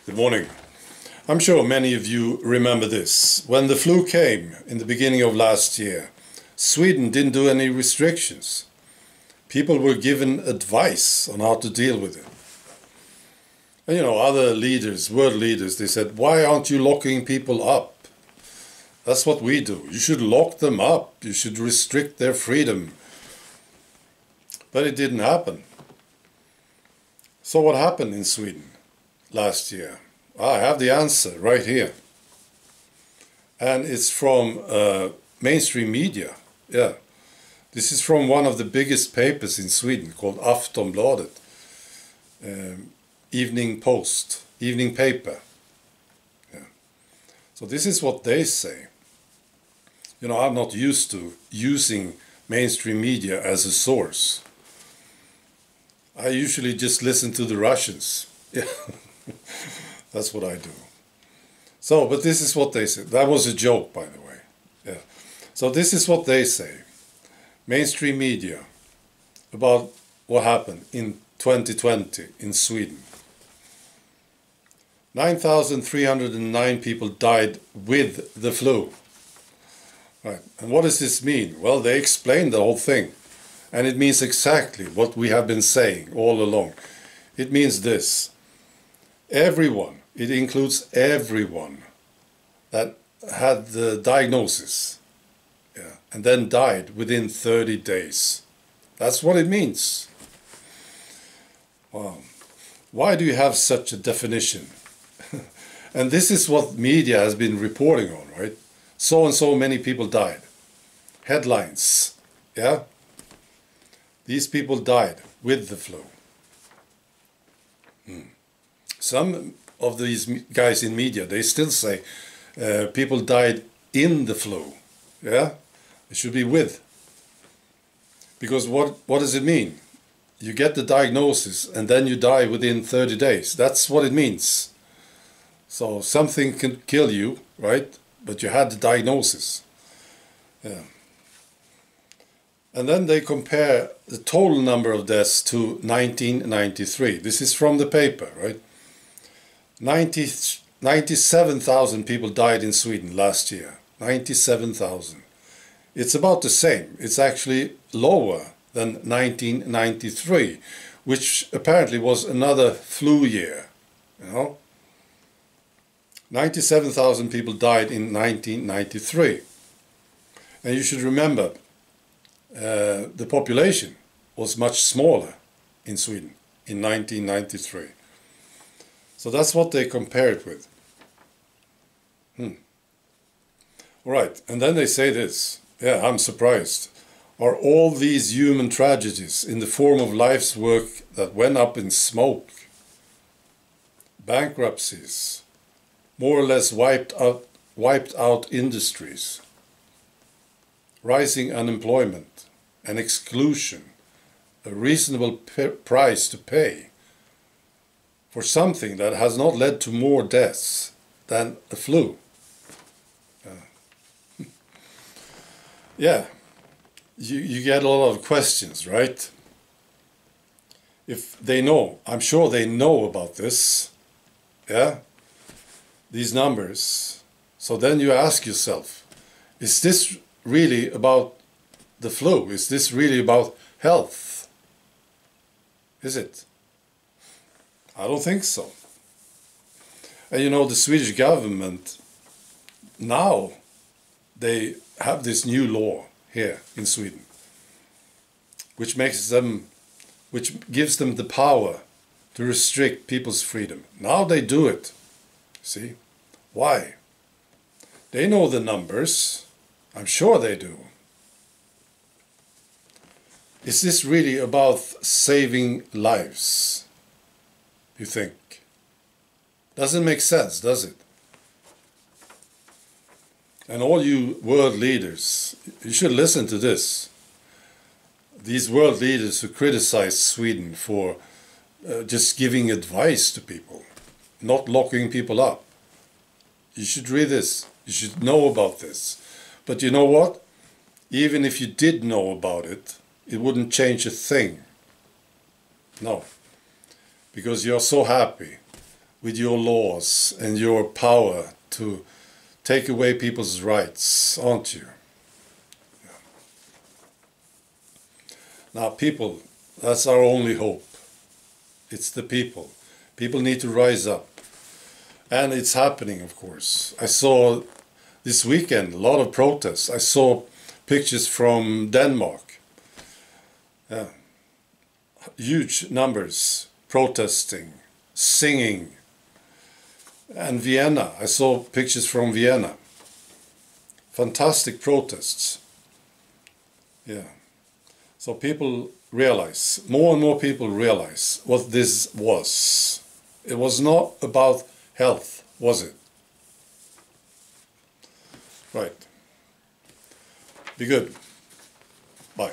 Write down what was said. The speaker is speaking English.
Good morning. I'm sure many of you remember this. When the flu came in the beginning of last year, Sweden didn't do any restrictions. People were given advice on how to deal with it. And other leaders, world leaders, they said, why aren't you locking people up? That's what we do. You should lock them up. You should restrict their freedom. But it didn't happen. So what happened in Sweden last year? I have the answer right here. And it's from mainstream media. Yeah. This is from one of the biggest papers in Sweden called Aftonbladet. Evening Post, evening paper. Yeah. So this is what they say. I'm not used to using mainstream media as a source. I usually just listen to the Russians. Yeah. That's what I do. So, but this is what they say. That was a joke, by the way. Yeah. So this is what they say. Mainstream media about what happened in 2020 in Sweden. 9,309 people died with the flu. Right. And what does this mean? Well, they explained the whole thing. And it means exactly what we have been saying all along. It means this. Everyone, it includes everyone that had the diagnosis, and then died within 30 days. That's what it means. Wow. Why do you have such a definition? And this is what media has been reporting on, right? So and so many people died. Headlines, yeah? These people died with the flu. Some of these guys in media, they still say people died in the flu. Yeah? It should be with. Because what does it mean? You get the diagnosis and then you die within 30 days. That's what it means. So something can kill you, right? But you had the diagnosis. Yeah. And then they compare the total number of deaths to 1993. This is from the paper, right? 97,000 people died in Sweden last year. 97,000. It's about the same. It's actually lower than 1993, which apparently was another flu year. 97,000 people died in 1993. And you should remember, the population was much smaller in Sweden in 1993. So that's what they compare it with. All right, and then they say this. Yeah, I'm surprised. Are all these human tragedies in the form of life's work that went up in smoke? Bankruptcies, more or less wiped out industries, rising unemployment and exclusion, a reasonable price to pay for something that has not led to more deaths than the flu. Yeah, you get a lot of questions, right? If they know, I'm sure they know about this, yeah, these numbers. So then you ask yourself, is this really about the flu? Is this really about health? Is it? I don't think so. And the Swedish government, now they have this new law here in Sweden, which gives them the power to restrict people's freedom. Now they do it. See? Why? They know the numbers. I'm sure they do. Is this really about saving lives? You think? Doesn't make sense, does it? And all you world leaders, you should listen to this. These world leaders who criticize Sweden for just giving advice to people, not locking people up. You should read this. You should know about this. But you know what? Even if you did know about it, it wouldn't change a thing. No. Because you're so happy with your laws and your power to take away people's rights, aren't you? Now, people, that's our only hope. It's the people. People need to rise up. And it's happening, of course. I saw this weekend a lot of protests. I saw pictures from Denmark. Huge numbers protesting, singing. And Vienna, I saw pictures from Vienna. Fantastic protests. Yeah. So people realize, more and more people realize what this was. It was not about health, was it? Right. Be good. Bye.